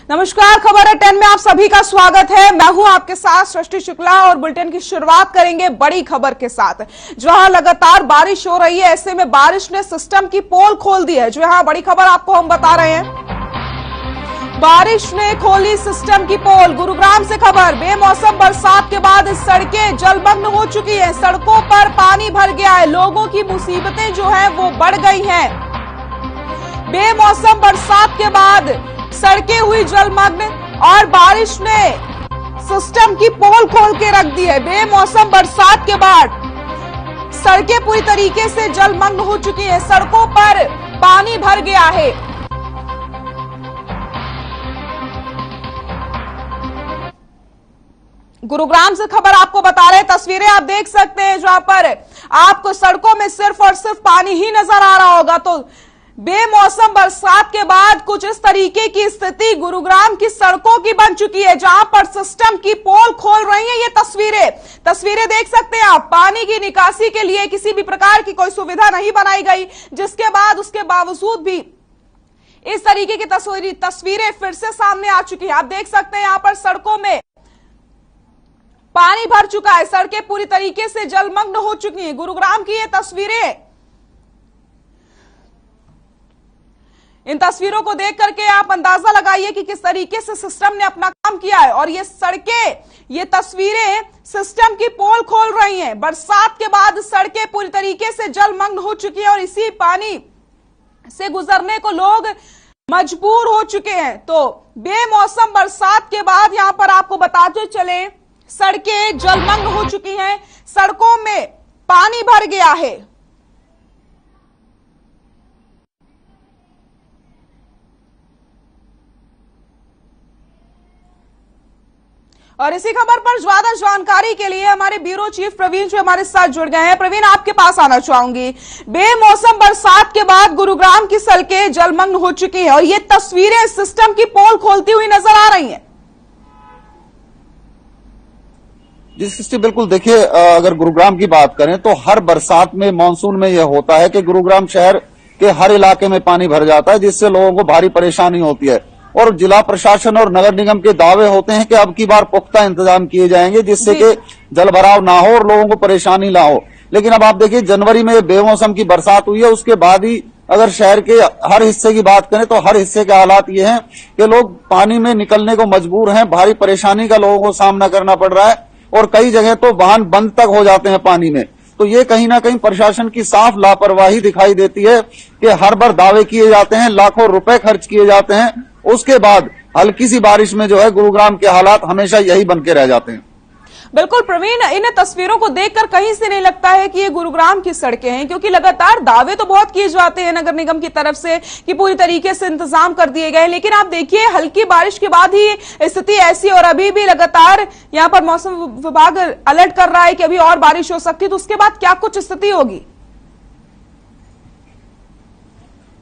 नमस्कार, खबर है 10 में आप सभी का स्वागत है। मैं हूं आपके साथ सृष्टि शुक्ला और बुलेटिन की शुरुआत करेंगे बड़ी खबर के साथ। जहां लगातार बारिश हो रही है, ऐसे में बारिश ने सिस्टम की पोल खोल दी है। जो यहां बड़ी खबर आपको हम बता रहे हैं, बारिश ने खोली सिस्टम की पोल। गुरुग्राम से खबर, बेमौसम बरसात के बाद सड़कें जलमग्न हो चुकी है, सड़कों पर पानी भर गया है, लोगों की मुसीबतें जो है वो बढ़ गई हैं। बेमौसम बरसात के बाद सड़कें हुई जलमग्न और बारिश ने सिस्टम की पोल खोल के रख दी है। बेमौसम बरसात के बाद सड़कें पूरी तरीके से जलमग्न हो चुकी है, सड़कों पर पानी भर गया है। गुरुग्राम से खबर आपको बता रहे हैं, तस्वीरें आप देख सकते हैं जहां पर आपको सड़कों में सिर्फ और सिर्फ पानी ही नजर आ रहा होगा। तो बेमौसम बरसात के बाद कुछ इस तरीके की स्थिति गुरुग्राम की सड़कों की बन चुकी है, जहां पर सिस्टम की पोल खोल रही है। ये तस्वीरें देख सकते हैं आप। पानी की निकासी के लिए किसी भी प्रकार की कोई सुविधा नहीं बनाई गई, जिसके बाद उसके बावजूद भी इस तरीके की तस्वीरें फिर से सामने आ चुकी है। आप देख सकते हैं यहां पर सड़कों में पानी भर चुका है, सड़कें पूरी तरीके से जलमग्न हो चुकी हैं। गुरुग्राम की ये तस्वीरें, इन तस्वीरों को देख करके आप अंदाजा लगाइए कि किस तरीके से सिस्टम ने अपना काम किया है। और ये सड़कें, ये तस्वीरें सिस्टम की पोल खोल रही हैं। बरसात के बाद सड़कें पूरी तरीके से जलमग्न हो चुकी हैं और इसी पानी से गुजरने को लोग मजबूर हो चुके हैं। तो बेमौसम बरसात के बाद यहां पर आपको बताते चले, सड़कें जलमग्न हो चुकी हैं, सड़कों में पानी भर गया है। और इसी खबर पर ज्यादा जानकारी के लिए हमारे ब्यूरो चीफ प्रवीण जो हमारे साथ जुड़ गए हैं। प्रवीण, आपके पास आना चाहूंगी। बेमौसम बरसात के बाद गुरुग्राम की सड़कें जलमग्न हो चुकी हैं और ये तस्वीरें सिस्टम की पोल खोलती हुई नजर आ रही हैं। जी सृष्टि, बिल्कुल। देखिए, अगर गुरुग्राम की बात करें तो हर बरसात में, मानसून में यह होता है कि गुरुग्राम शहर के हर इलाके में पानी भर जाता है, जिससे लोगों को भारी परेशानी होती है। और जिला प्रशासन और नगर निगम के दावे होते हैं कि अब की बार पुख्ता इंतजाम किए जाएंगे, जिससे कि जलभराव ना हो और लोगों को परेशानी ना हो। लेकिन अब आप देखिए, जनवरी में बेमौसम की बरसात हुई है, उसके बाद ही अगर शहर के हर हिस्से की बात करें तो हर हिस्से के हालात ये हैं कि लोग पानी में निकलने को मजबूर हैं, भारी परेशानी का लोगों को सामना करना पड़ रहा है और कई जगह तो वाहन बंद तक हो जाते हैं पानी में। तो ये कहीं ना कहीं प्रशासन की साफ लापरवाही दिखाई देती है कि हर बार दावे किए जाते हैं, लाखों रुपए खर्च किए जाते हैं, उसके बाद हल्की सी बारिश में जो है गुरुग्राम के हालात हमेशा यही बन के रह जाते हैं। बिल्कुल प्रवीण, इन तस्वीरों को देखकर कहीं से नहीं लगता है कि ये गुरुग्राम की सड़कें हैं, क्योंकि लगातार दावे तो बहुत किए जाते हैं नगर निगम की तरफ से कि पूरी तरीके से इंतजाम कर दिए गए। लेकिन आप देखिए, हल्की बारिश के बाद ही स्थिति ऐसी, और अभी भी लगातार यहां पर मौसम विभाग अलर्ट कर रहा है कि अभी और बारिश हो सकती है। तो उसके बाद क्या कुछ स्थिति होगी?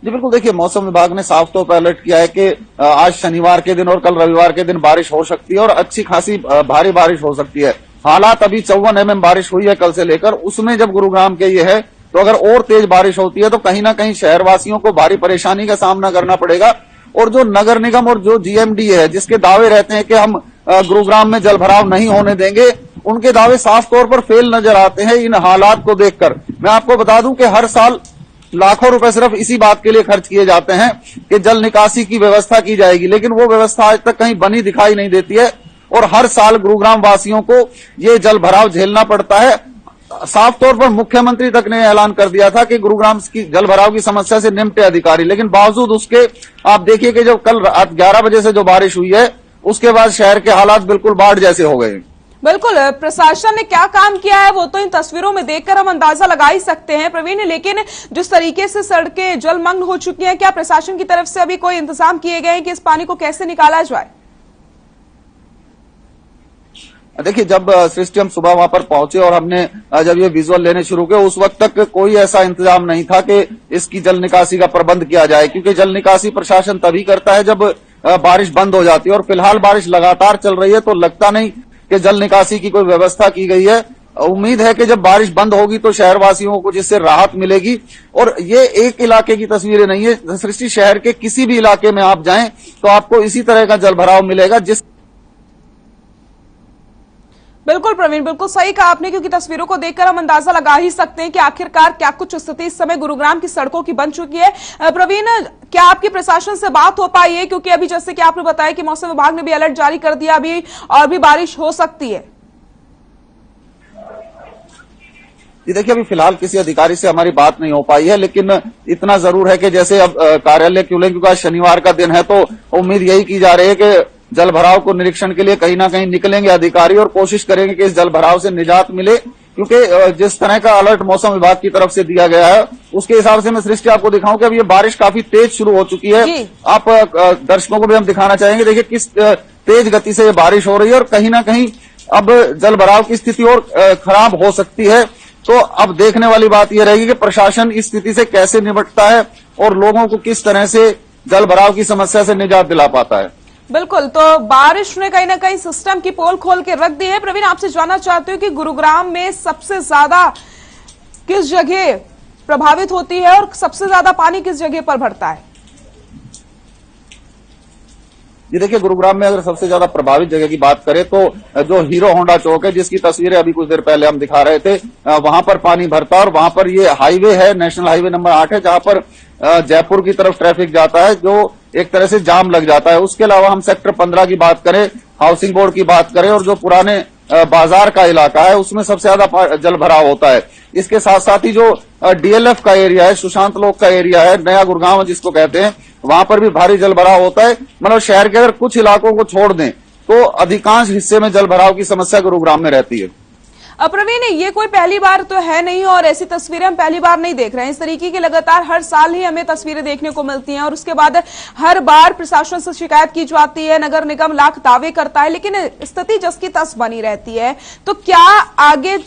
जी बिल्कुल। देखिए, मौसम विभाग ने साफ तौर पर अलर्ट किया है कि आज शनिवार के दिन और कल रविवार के दिन बारिश हो सकती है और अच्छी खासी भारी बारिश हो सकती है। हालात अभी 54 mm बारिश हुई है कल से लेकर, उसमें जब गुरुग्राम के ये है तो अगर और तेज बारिश होती है तो कहीं ना कहीं शहरवासियों को भारी परेशानी का सामना करना पड़ेगा। और जो नगर निगम और जो GMD है, जिसके दावे रहते हैं कि हम गुरुग्राम में जलभराव नहीं होने देंगे, उनके दावे साफ तौर पर फेल नजर आते हैं इन हालात को देखकर। मैं आपको बता दूं कि हर साल लाखों रुपए सिर्फ इसी बात के लिए खर्च किए जाते हैं कि जल निकासी की व्यवस्था की जाएगी, लेकिन वो व्यवस्था आज तक कहीं बनी दिखाई नहीं देती है और हर साल गुरुग्राम वासियों को ये जल भराव झेलना पड़ता है। साफ तौर पर मुख्यमंत्री तक ने ऐलान कर दिया था कि गुरुग्राम की जल भराव की समस्या से निपटे अधिकारी, लेकिन बावजूद उसके आप देखिए कि जब कल रात 11 बजे से जो बारिश हुई है, उसके बाद शहर के हालात बिल्कुल बाढ़ जैसे हो गए। बिल्कुल, प्रशासन ने क्या काम किया है वो तो इन तस्वीरों में देखकर हम अंदाजा लगा ही सकते हैं प्रवीण। लेकिन जिस तरीके से सड़कें जलमग्न हो चुकी हैं, क्या प्रशासन की तरफ से अभी कोई इंतजाम किए गए हैं कि इस पानी को कैसे निकाला जाए? देखिए, जब सृष्टि हम सुबह वहां पर पहुंचे और हमने जब ये विजुअल लेने शुरू किए, उस वक्त तक कोई ऐसा इंतजाम नहीं था कि इसकी जल निकासी का प्रबंध किया जाए, क्योंकि जल निकासी प्रशासन तभी करता है जब बारिश बंद हो जाती है। और फिलहाल बारिश लगातार चल रही है तो लगता नहीं कि जल निकासी की कोई व्यवस्था की गई है। उम्मीद है कि जब बारिश बंद होगी तो शहरवासियों को जिससे राहत मिलेगी। और ये एक इलाके की तस्वीरें नहीं है, सृष्टि शहर के किसी भी इलाके में आप जाएं तो आपको इसी तरह का जलभराव मिलेगा। बिल्कुल प्रवीण, बिल्कुल सही कहा आपने, क्योंकि तस्वीरों को देखकर हम अंदाजा लगा ही सकते हैं कि आखिरकार क्या कुछ स्थिति इस समय गुरुग्राम की सड़कों की बन चुकी है। प्रवीण, क्या आपकी प्रशासन से बात हो पाई है, क्योंकि अभी जैसे कि आपने बताया कि मौसम विभाग ने भी अलर्ट जारी कर दिया, अभी और भी बारिश हो सकती है। जी देखिए, अभी फिलहाल किसी अधिकारी से हमारी बात नहीं हो पाई है, लेकिन इतना जरूर है कि जैसे अब कार्यालय खुले, क्योंकि आज शनिवार का दिन है, तो उम्मीद यही की जा रही है कि जल भराव को निरीक्षण के लिए कहीं ना कहीं निकलेंगे अधिकारी और कोशिश करेंगे कि इस जल भराव से निजात मिले। क्योंकि जिस तरह का अलर्ट मौसम विभाग की तरफ से दिया गया है उसके हिसाब से मैं सृष्टि आपको दिखाऊं कि अब ये बारिश काफी तेज शुरू हो चुकी है। आप दर्शकों को भी हम दिखाना चाहेंगे, देखिए किस तेज गति से ये बारिश हो रही है और कहीं ना कहीं अब जल भराव की स्थिति और खराब हो सकती है। तो अब देखने वाली बात यह रहेगी कि प्रशासन इस स्थिति से कैसे निपटता है और लोगों को किस तरह से जल भराव की समस्या से निजात दिला पाता है। बिल्कुल, तो बारिश ने कहीं ना कहीं सिस्टम की पोल खोल के रख दी है। प्रवीण, आपसे जानना चाहते हो कि गुरुग्राम में सबसे ज्यादा किस जगह प्रभावित होती है और सबसे ज्यादा पानी किस जगह पर भरता है? ये देखिए, गुरुग्राम में अगर सबसे ज्यादा प्रभावित जगह की बात करें तो जो हीरो होंडा चौक है, जिसकी तस्वीरें अभी कुछ देर पहले हम दिखा रहे थे, वहां पर पानी भरता है। और वहां पर ये हाईवे है, नेशनल हाईवे नंबर 8 है, जहां पर जयपुर की तरफ ट्रैफिक जाता है, जो एक तरह से जाम लग जाता है। उसके अलावा हम सेक्टर 15 की बात करें, हाउसिंग बोर्ड की बात करें और जो पुराने बाजार का इलाका है उसमें सबसे ज्यादा जल भराव होता है। इसके साथ साथ ही जो डीएलएफ का एरिया है, सुशांत लोक का एरिया है, नया गुरुग्राम जिसको कहते हैं, वहां पर भी भारी जल भराव होता है। मतलब शहर के अगर कुछ इलाकों को छोड़ दें तो अधिकांश हिस्से में जल भराव की समस्या गुरुग्राम में रहती है। प्रवीण, ये कोई पहली बार तो है नहीं और ऐसी तस्वीरें हम पहली बार नहीं देख रहे हैं। इस तरीके की लगातार हर साल ही हमें तस्वीरें देखने को मिलती हैं और उसके बाद हर बार प्रशासन से शिकायत की जाती है, नगर निगम लाख दावे करता है, लेकिन स्थिति जस की तस बनी रहती है। तो क्या आगे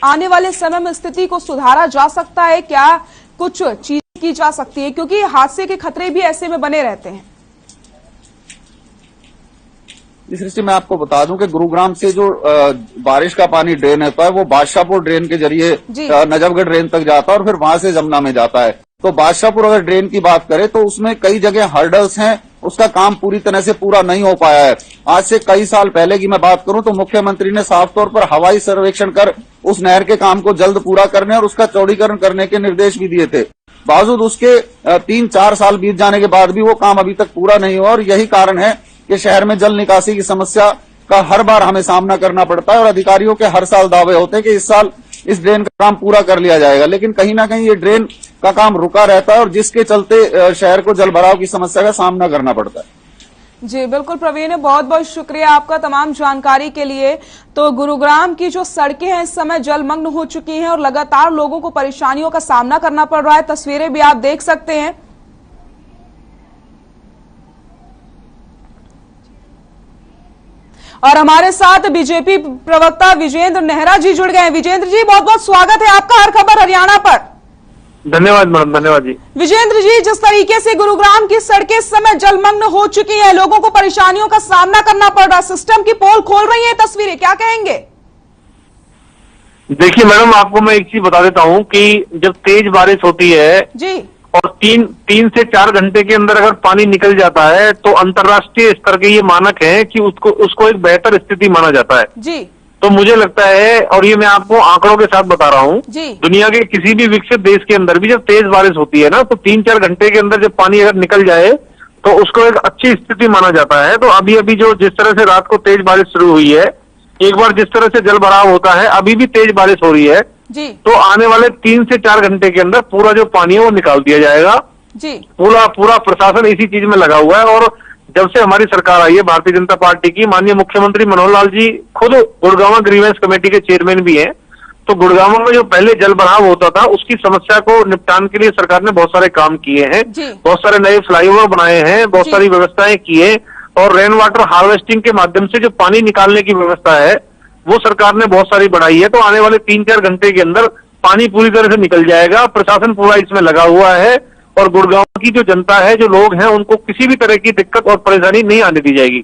आने वाले समय में स्थिति को सुधारा जा सकता है? क्या कुछ चीज की जा सकती है, क्योंकि हादसे के खतरे भी ऐसे में बने रहते हैं? इस दृष्टि में आपको बता दूं कि गुरुग्राम से जो बारिश का पानी ड्रेन होता है वो बादशाहपुर ड्रेन के जरिए नजफगढ़ ड्रेन तक जाता है और फिर वहां से जमुना में जाता है। तो बादशाहपुर अगर ड्रेन की बात करें तो उसमें कई जगह हर्डल्स हैं, उसका काम पूरी तरह से पूरा नहीं हो पाया है। आज से कई साल पहले की मैं बात करूं तो मुख्यमंत्री ने साफ तौर पर हवाई सर्वेक्षण कर उस नहर के काम को जल्द पूरा करने और उसका चौड़ीकरण करने के निर्देश भी दिए थे। बावजूद उसके 3-4 साल बीत जाने के बाद भी वो काम अभी तक पूरा नहीं हुआ और यही कारण है कि शहर में जल निकासी की समस्या का हर बार हमें सामना करना पड़ता है और अधिकारियों के हर साल दावे होते हैं कि इस साल इस ड्रेन का काम पूरा कर लिया जाएगा, लेकिन कहीं ना कहीं ये ड्रेन का काम रुका रहता है और जिसके चलते शहर को जल भराव की समस्या का सामना करना पड़ता है। जी बिल्कुल प्रवीण, बहुत बहुत शुक्रिया आपका तमाम जानकारी के लिए। तो गुरुग्राम की जो सड़कें हैं इस समय जलमग्न हो चुकी हैं और लगातार लोगों को परेशानियों का सामना करना पड़ रहा है। तस्वीरें भी आप देख सकते हैं। और हमारे साथ बीजेपी प्रवक्ता विजेंद्र नेहरा जी जुड़ गए हैं। विजेंद्र जी, बहुत बहुत स्वागत है आपका हर खबर हरियाणा पर। धन्यवाद मैडम, धन्यवाद जी। विजेंद्र जी, जिस तरीके से गुरुग्राम की सड़कें इस समय जलमग्न हो चुकी हैं, लोगों को परेशानियों का सामना करना पड़ रहा है, सिस्टम की पोल खोल रही है तस्वीरें, क्या कहेंगे? देखिए मैडम, आपको मैं एक चीज बता देता हूं कि जब तेज बारिश होती है जी और 3 से 4 घंटे के अंदर अगर पानी निकल जाता है तो अंतर्राष्ट्रीय स्तर के ये मानक है कि उसको एक बेहतर स्थिति माना जाता है जी। तो मुझे लगता है, और ये मैं आपको आंकड़ों के साथ बता रहा हूँ, दुनिया के किसी भी विकसित देश के अंदर भी जब तेज बारिश होती है ना तो 3-4 घंटे के अंदर जब पानी अगर निकल जाए तो उसको एक अच्छी स्थिति माना जाता है। तो अभी जो जिस तरह से रात को तेज बारिश शुरू हुई है, एक बार जिस तरह से जल भराव होता है, अभी भी तेज बारिश हो रही है जी। तो आने वाले 3 से 4 घंटे के अंदर पूरा जो पानी है वो निकाल दिया जाएगा जी। पूरा प्रशासन इसी चीज में लगा हुआ है। और जब से हमारी सरकार आई है भारतीय जनता पार्टी की, माननीय मुख्यमंत्री मनोहर लाल जी खुद गुड़गांव ग्रीवेंस कमेटी के चेयरमैन भी हैं। तो गुड़गांव में जो पहले जल भराव होता था उसकी समस्या को निपटाने के लिए सरकार ने बहुत सारे काम किए हैं, बहुत सारे नए फ्लाईओवर बनाए हैं, बहुत सारी व्यवस्थाएं की है और रेन वाटर हार्वेस्टिंग के माध्यम से जो पानी निकालने की व्यवस्था है वो सरकार ने बहुत सारी बढ़ाई है। तो आने वाले 3-4 घंटे के अंदर पानी पूरी तरह से निकल जाएगा। प्रशासन पूरा इसमें लगा हुआ है और गुड़गांव की जो जनता है, जो लोग हैं, उनको किसी भी तरह की दिक्कत और परेशानी नहीं आने दी जाएगी।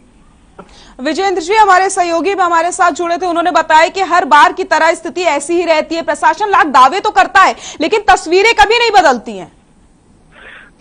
विजेंद्र जी हमारे सहयोगी में हमारे साथ जुड़े थे, उन्होंने बताया कि हर बार की तरह स्थिति ऐसी ही रहती है, प्रशासन लाख दावे तो करता है लेकिन तस्वीरें कभी नहीं बदलती हैं।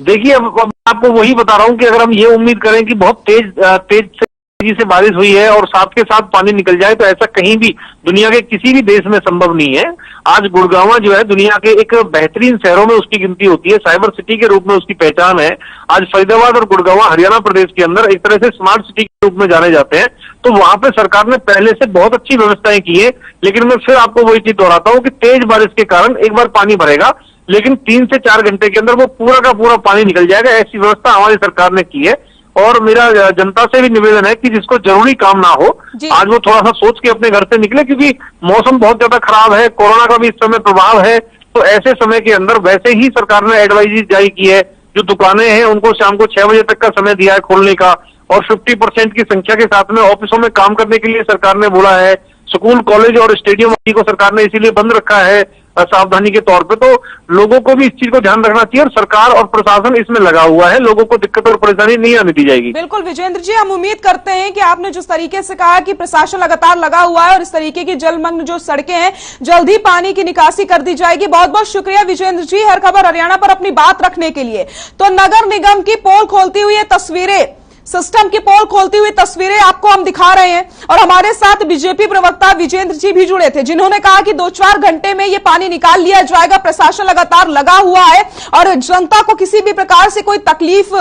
देखिए, अब आपको वही बता रहा हूं कि अगर हम ये उम्मीद करें कि बहुत तेजी से बारिश हुई है और साथ के साथ पानी निकल जाए, तो ऐसा कहीं भी दुनिया के किसी भी देश में संभव नहीं है। आज गुड़गांव जो है दुनिया के एक बेहतरीन शहरों में उसकी गिनती होती है, साइबर सिटी के रूप में उसकी पहचान है। आज फरीदाबाद और गुड़गांव हरियाणा प्रदेश के अंदर एक तरह से स्मार्ट सिटी के रूप में जाने जाते हैं। तो वहां पे सरकार ने पहले से बहुत अच्छी व्यवस्थाएं की है, लेकिन मैं फिर आपको वही चीज दोहराता हूँ कि तेज बारिश के कारण एक बार पानी भरेगा, लेकिन 3 से 4 घंटे के अंदर वो पूरा का पूरा पानी निकल जाएगा। ऐसी व्यवस्था हमारी सरकार ने की है। और मेरा जनता से भी निवेदन है कि जिसको जरूरी काम ना हो, आज वो थोड़ा सा सोच के अपने घर से निकले, क्योंकि मौसम बहुत ज्यादा खराब है, कोरोना का भी इस समय प्रभाव है। तो ऐसे समय के अंदर वैसे ही सरकार ने एडवाइजरी जारी की है, जो दुकानें हैं उनको शाम को 6 बजे तक का समय दिया है खोलने का, और 50% की संख्या के साथ में ऑफिसों में काम करने के लिए सरकार ने बोला है। स्कूल, कॉलेज और स्टेडियम आदि को सरकार ने इसीलिए बंद रखा है सावधानी के तौर पे। तो लोगों को भी इस चीज को ध्यान रखना चाहिए और सरकार और प्रशासन इसमें लगा हुआ है, लोगों को दिक्कत और परेशानी नहीं आने दी जाएगी। बिल्कुल विजेंद्र जी, हम उम्मीद करते हैं कि आपने जिस तरीके से कहा कि प्रशासन लगातार लगा हुआ है और इस तरीके की जलमग्न जो सड़कें हैं जल्द ही पानी की निकासी कर दी जाएगी। बहुत बहुत शुक्रिया विजेंद्र जी, हर खबर हरियाणा पर अपनी बात रखने के लिए। तो नगर निगम की पोल खोलती हुई तस्वीरें, सिस्टम की पोल खोलती हुई तस्वीरें आपको हम दिखा रहे हैं और हमारे साथ बीजेपी प्रवक्ता विजेंद्र जी भी जुड़े थे, जिन्होंने कहा कि 2-4 घंटे में ये पानी निकाल लिया जाएगा। प्रशासन लगातार लगा हुआ है और जनता को किसी भी प्रकार से कोई तकलीफ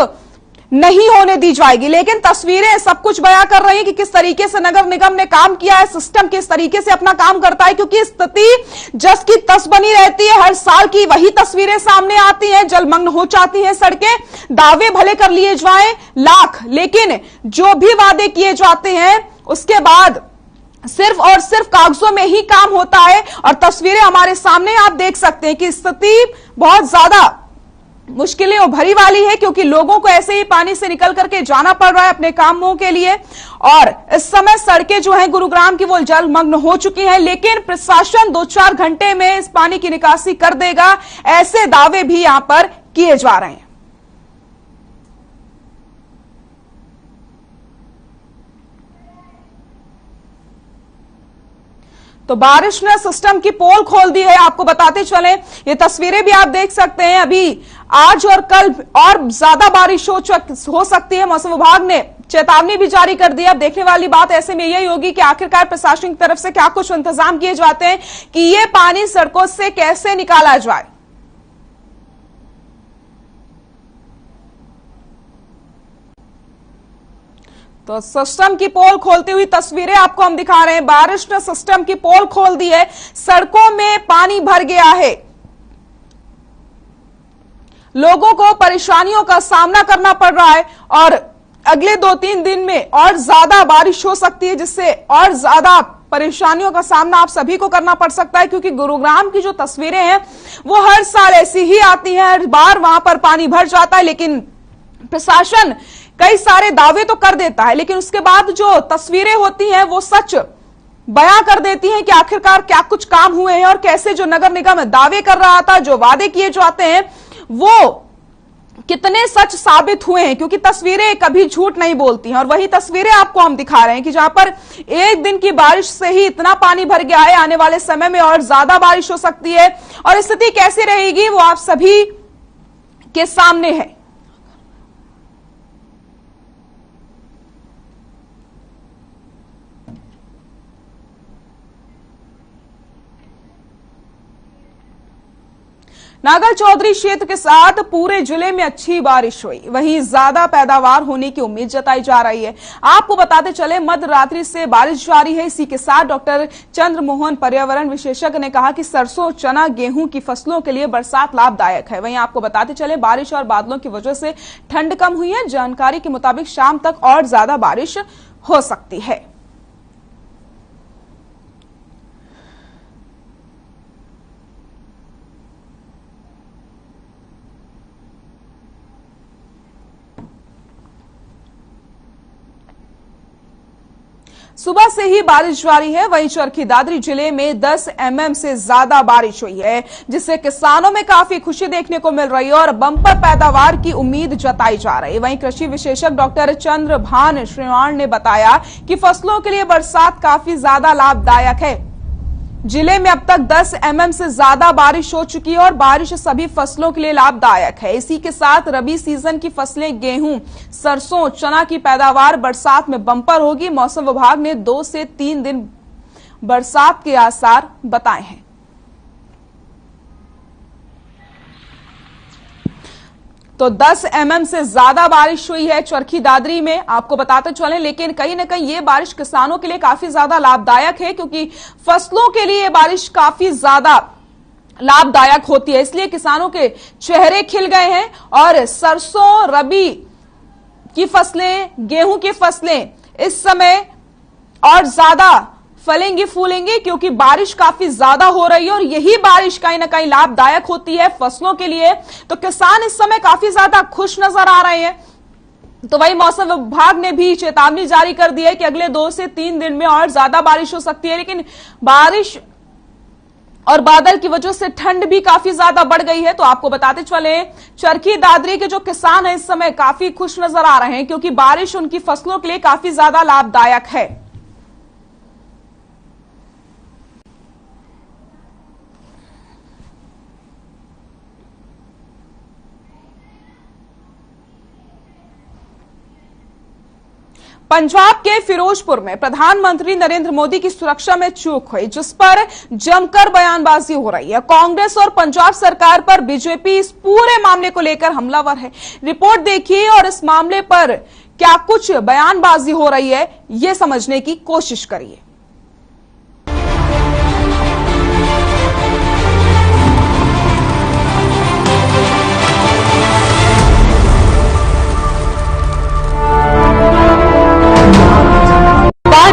नहीं होने दी जाएगी। लेकिन तस्वीरें सब कुछ बयां कर रही हैं कि किस तरीके से नगर निगम ने काम किया है, सिस्टम किस तरीके से अपना काम करता है, क्योंकि स्थिति जस की तस बनी रहती है। हर साल की वही तस्वीरें सामने आती हैं, जलमग्न हो जाती हैं सड़कें। दावे भले कर लिए जाएं लाख, लेकिन जो भी वादे किए जाते हैं उसके बाद सिर्फ और सिर्फ कागजों में ही काम होता है। और तस्वीरें हमारे सामने आप देख सकते हैं कि स्थिति बहुत ज्यादा मुश्किलें भरी वाली है, क्योंकि लोगों को ऐसे ही पानी से निकल करके जाना पड़ रहा है अपने कामों के लिए। और इस समय सड़कें जो हैं गुरुग्राम की वो जलमग्न हो चुकी हैं, लेकिन प्रशासन 2-4 घंटे में इस पानी की निकासी कर देगा, ऐसे दावे भी यहां पर किए जा रहे हैं। तो बारिश ने सिस्टम की पोल खोल दी है। आपको बताते चलें, ये तस्वीरें भी आप देख सकते हैं, अभी आज और कल और ज्यादा बारिश हो सकती है। मौसम विभाग ने चेतावनी भी जारी कर दी। अब देखने वाली बात ऐसे में यही होगी कि आखिरकार प्रशासन की तरफ से क्या कुछ इंतजाम किए जाते हैं कि ये पानी सड़कों से कैसे निकाला जाए। तो सिस्टम की पोल खोलती हुई तस्वीरें आपको हम दिखा रहे हैं। बारिश ने सिस्टम की पोल खोल दी है, सड़कों में पानी भर गया है, लोगों को परेशानियों का सामना करना पड़ रहा है और अगले 2-3 दिन में और ज्यादा बारिश हो सकती है, जिससे और ज्यादा परेशानियों का सामना आप सभी को करना पड़ सकता है। क्योंकि गुरुग्राम की जो तस्वीरें हैं वो हर साल ऐसी ही आती हैं, हर बार वहां पर पानी भर जाता है, लेकिन प्रशासन कई सारे दावे तो कर देता है, लेकिन उसके बाद जो तस्वीरें होती हैं वो सच बयां कर देती हैं कि आखिरकार क्या कुछ काम हुए हैं और कैसे जो नगर निगम दावे कर रहा था, जो वादे किए जाते हैं वो कितने सच साबित हुए हैं। क्योंकि तस्वीरें कभी झूठ नहीं बोलती हैं और वही तस्वीरें आपको हम दिखा रहे हैं कि जहां पर एक दिन की बारिश से ही इतना पानी भर गया है, आने वाले समय में और ज्यादा बारिश हो सकती है और स्थिति कैसी रहेगी वो आप सभी के सामने है। नागर चौधरी क्षेत्र के साथ पूरे जिले में अच्छी बारिश हुई, वहीं ज्यादा पैदावार होने की उम्मीद जताई जा रही है। आपको बताते चले मध्य रात्रि से बारिश जारी है। इसी के साथ डॉक्टर चंद्रमोहन पर्यावरण विशेषज्ञ ने कहा कि सरसों, चना, गेहूं की फसलों के लिए बरसात लाभदायक है। वहीं आपको बताते चले बारिश और बादलों की वजह से ठंड कम हुई है। जानकारी के मुताबिक शाम तक और ज्यादा बारिश हो सकती है। सुबह से ही बारिश जारी है। वहीं चरखी दादरी जिले में 10 mm से ज्यादा बारिश हुई है, जिससे किसानों में काफी खुशी देखने को मिल रही है और बंपर पैदावार की उम्मीद जताई जा रही है। वहीं कृषि विशेषज्ञ डॉक्टर चंद्रभान श्रीवाण ने बताया कि फसलों के लिए बरसात काफी ज्यादा लाभदायक है। जिले में अब तक 10 mm से ज्यादा बारिश हो चुकी है और बारिश सभी फसलों के लिए लाभदायक है। इसी के साथ रबी सीजन की फसलें गेहूं, सरसों, चना की पैदावार बरसात में बंपर होगी। मौसम विभाग ने 2 से 3 दिन बरसात के आसार बताए हैं। तो 10 mm से ज्यादा बारिश हुई है चरखी दादरी में, आपको बताते चलें। लेकिन कहीं ना कहीं ये बारिश किसानों के लिए काफी ज्यादा लाभदायक है, क्योंकि फसलों के लिए ये बारिश काफी ज्यादा लाभदायक होती है। इसलिए किसानों के चेहरे खिल गए हैं और सरसों, रबी की फसलें, गेहूं की फसलें इस समय और ज्यादा फलेंगी फूलेंगी, क्योंकि बारिश काफी ज्यादा हो रही है और यही बारिश कहीं ना कहीं लाभदायक होती है फसलों के लिए। तो किसान इस समय काफी ज्यादा खुश नजर आ रहे हैं। तो वही मौसम विभाग ने भी चेतावनी जारी कर दी है कि अगले 2 से 3 दिन में और ज्यादा बारिश हो सकती है। लेकिन बारिश और बादल की वजह से ठंड भी काफी ज्यादा बढ़ गई है। तो आपको बताते चले, चरखी दादरी के जो किसान हैं इस समय काफी खुश नजर आ रहे हैं, क्योंकि बारिश उनकी फसलों के लिए काफी ज्यादा लाभदायक है। पंजाब के फिरोजपुर में प्रधानमंत्री नरेंद्र मोदी की सुरक्षा में चूक हुई, जिस पर जमकर बयानबाजी हो रही है। कांग्रेस और पंजाब सरकार पर बीजेपी इस पूरे मामले को लेकर हमलावर है। रिपोर्ट देखिए और इस मामले पर क्या कुछ बयानबाजी हो रही है, ये समझने की कोशिश करिए।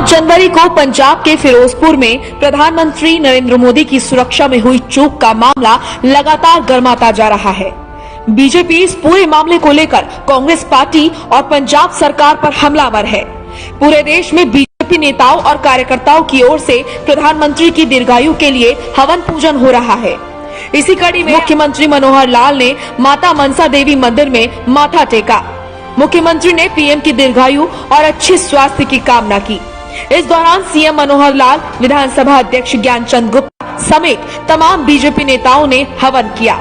जनवरी को पंजाब के फिरोजपुर में प्रधानमंत्री नरेंद्र मोदी की सुरक्षा में हुई चूक का मामला लगातार गर्माता जा रहा है। बीजेपी इस पूरे मामले को लेकर कांग्रेस पार्टी और पंजाब सरकार पर हमलावर है। पूरे देश में बीजेपी नेताओं और कार्यकर्ताओं की ओर से प्रधानमंत्री की दीर्घायु के लिए हवन पूजन हो रहा है। इसी कड़ी में मुख्यमंत्री मनोहर लाल ने माता मनसा देवी मंदिर में माथा टेका। मुख्यमंत्री ने पीएम की दीर्घायु और अच्छी स्वास्थ्य की कामना की। इस दौरान सीएम मनोहर लाल, विधानसभा अध्यक्ष ज्ञानचंद गुप्ता समेत तमाम बीजेपी नेताओं ने हवन किया।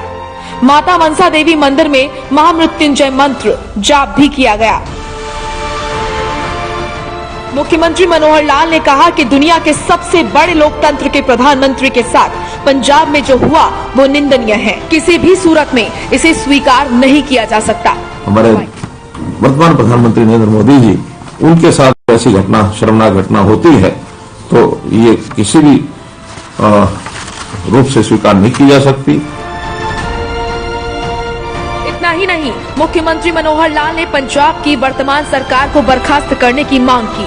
माता मनसा देवी मंदिर में महामृत्युंजय मंत्र जाप भी किया गया। मुख्यमंत्री मनोहर लाल ने कहा कि दुनिया के सबसे बड़े लोकतंत्र के प्रधानमंत्री के साथ पंजाब में जो हुआ वो निंदनीय है। किसी भी सूरत में इसे स्वीकार नहीं किया जा सकता। हमारे वर्तमान प्रधानमंत्री नरेंद्र मोदी जी, उनके साथ ऐसी घटना, शर्मनाक घटना होती है तो ये किसी भी रूप से स्वीकार नहीं की जा सकती। इतना ही नहीं, मुख्यमंत्री मनोहर लाल ने पंजाब की वर्तमान सरकार को बर्खास्त करने की मांग की।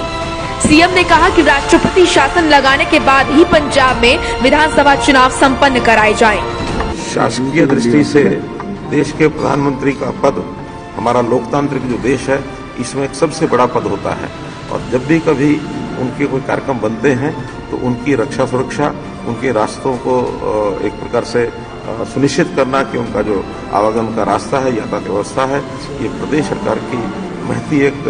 सीएम ने कहा कि राष्ट्रपति शासन लगाने के बाद ही पंजाब में विधानसभा चुनाव संपन्न कराए जाएं। शासकीय दृष्टि से देश के प्रधानमंत्री का पद हमारा लोकतांत्रिक जो देश है इसमें एक सबसे बड़ा पद होता है और जब भी कभी उनके कोई कार्यक्रम बनते हैं तो उनकी रक्षा सुरक्षा, उनके रास्तों को एक प्रकार से सुनिश्चित करना कि उनका जो आवागमन का रास्ता है, यातायात व्यवस्था है, ये प्रदेश सरकार की महती एक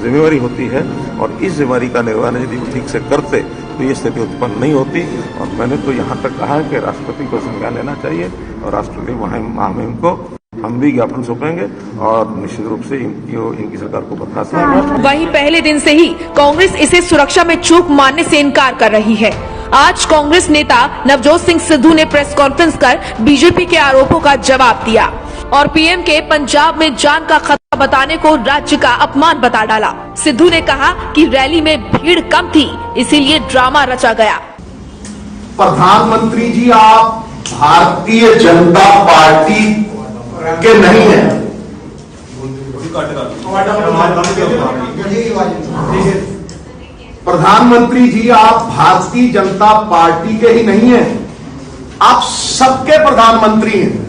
जिम्मेवारी होती है और इस जिम्मेवारी का निर्वहन यदि वो ठीक से करते तो ये स्थिति उत्पन्न नहीं होती। और मैंने तो यहाँ तक कहा है कि राष्ट्रपति को संज्ञान लेना चाहिए और राष्ट्रपति महामहिम को हम भी ज्ञापन सौंपेंगे और निश्चित रूप से इनकी सरकार को बर्खास्त करेंगे। वहीं पहले दिन से ही कांग्रेस इसे सुरक्षा में चूक मानने से इनकार कर रही है। आज कांग्रेस नेता नवजोत सिंह सिद्धू ने प्रेस कॉन्फ्रेंस कर बीजेपी के आरोपों का जवाब दिया और पीएम के पंजाब में जान का खतरा बताने को राज्य का अपमान बता डाला। सिद्धू ने कहा कि रैली में भीड़ कम थी, इसीलिए ड्रामा रचा गया। प्रधानमंत्री जी, आप भारतीय जनता पार्टी के नहीं है। प्रधानमंत्री जी, आप भारतीय जनता पार्टी के ही नहीं हैं, आप सबके प्रधानमंत्री हैं।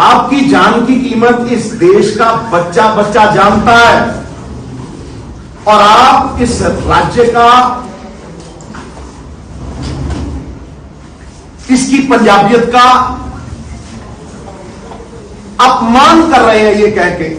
आपकी जान की कीमत इस देश का बच्चा बच्चा जानता है। और आप इस राज्य का, इसकी पंजाबियत का अपमान कर रहे हैं ये कह के।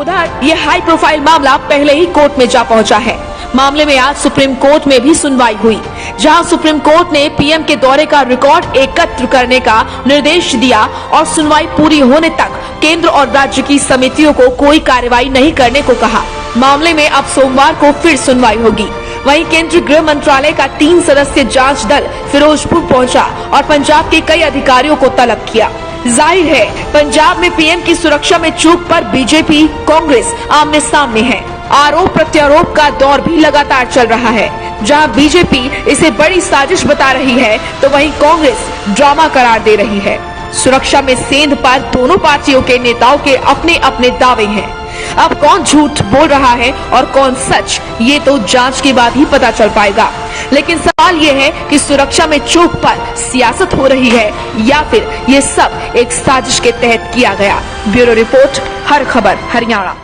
उधर ये हाई प्रोफाइल मामला पहले ही कोर्ट में जा पहुंचा है। मामले में आज सुप्रीम कोर्ट में भी सुनवाई हुई, जहां सुप्रीम कोर्ट ने पीएम के दौरे का रिकॉर्ड एकत्र करने का निर्देश दिया और सुनवाई पूरी होने तक केंद्र और राज्य की समितियों को कोई कार्रवाई नहीं करने को कहा। मामले में अब सोमवार को फिर सुनवाई होगी। वहीं केंद्रीय गृह मंत्रालय का 3 सदस्यीय जांच दल फिरोजपुर पहुंचा और पंजाब के कई अधिकारियों को तलब किया। जाहिर है पंजाब में पीएम की सुरक्षा में चूक पर बीजेपी कांग्रेस आमने सामने है। आरोप प्रत्यारोप का दौर भी लगातार चल रहा है। जहां बीजेपी इसे बड़ी साजिश बता रही है तो वहीं कांग्रेस ड्रामा करार दे रही है। सुरक्षा में सेंध पर दोनों पार्टियों के नेताओं के अपने अपने दावे हैं। अब कौन झूठ बोल रहा है और कौन सच, ये तो जांच के बाद ही पता चल पाएगा। लेकिन सवाल ये है कि सुरक्षा में चूक पर सियासत हो रही है या फिर ये सब एक साजिश के तहत किया गया। ब्यूरो रिपोर्ट, हर खबर हरियाणा।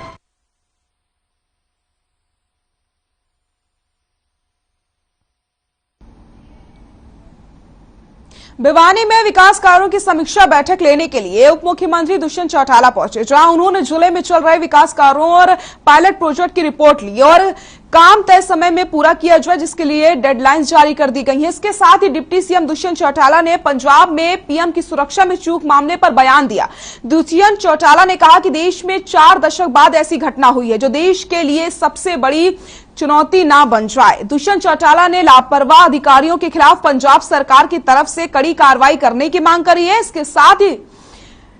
भिवानी में विकास कार्यों की समीक्षा बैठक लेने के लिए उप मुख्यमंत्री दुष्यंत चौटाला पहुंचे, जहां उन्होंने जिले में चल रहे विकास कार्यों और पायलट प्रोजेक्ट की रिपोर्ट ली और काम तय समय में पूरा किया जाए, जिसके लिए डेडलाइंस जारी कर दी गई है। इसके साथ ही डिप्टी सीएम दुष्यंत चौटाला ने पंजाब में पीएम की सुरक्षा में चूक मामले पर बयान दिया। दुष्यंत चौटाला ने कहा कि देश में 4 दशक बाद ऐसी घटना हुई है जो देश के लिए सबसे बड़ी चुनौती ना बन जाए। दुष्यंत चौटाला ने लापरवाह अधिकारियों के खिलाफ पंजाब सरकार की तरफ से कड़ी कार्रवाई करने की मांग करी है। इसके साथ ही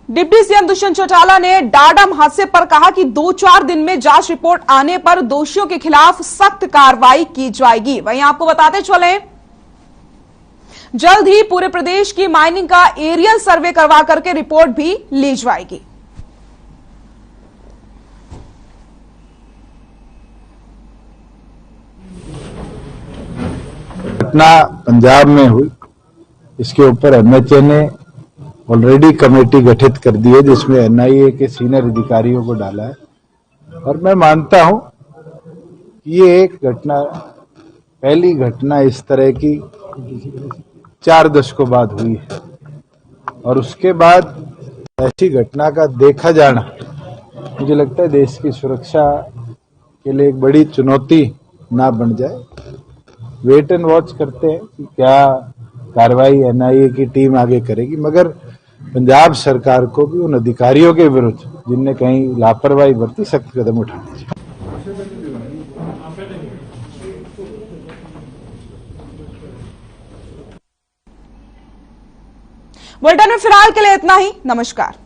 डिप्टी सीएम दुष्यंत चौटाला ने डाडम हादसे पर कहा कि 2-4 दिन में जांच रिपोर्ट आने पर दोषियों के खिलाफ सख्त कार्रवाई की जाएगी। वहीं आपको बताते चले, जल्द ही पूरे प्रदेश की माइनिंग का एरियल सर्वे करवा करके रिपोर्ट भी ली जाएगी। घटना पंजाब में हुई, इसके ऊपर एमएचए ने ऑलरेडी कमेटी गठित कर दी है जिसमें एनआईए के सीनियर अधिकारियों को डाला है। और मैं मानता हूं कि ये एक घटना, पहली घटना इस तरह की 4 दशकों बाद हुई है और उसके बाद ऐसी घटना का देखा जाना मुझे लगता है देश की सुरक्षा के लिए एक बड़ी चुनौती ना बन जाए। वेट एंड वॉच करते हैं कि क्या कार्रवाई एनआईए की टीम आगे करेगी, मगर पंजाब सरकार को भी उन अधिकारियों के विरुद्ध जिनने कहीं लापरवाही बरती सख्त कदम उठाने चाहिए। बुलेटिन में फिलहाल के लिए इतना ही। नमस्कार।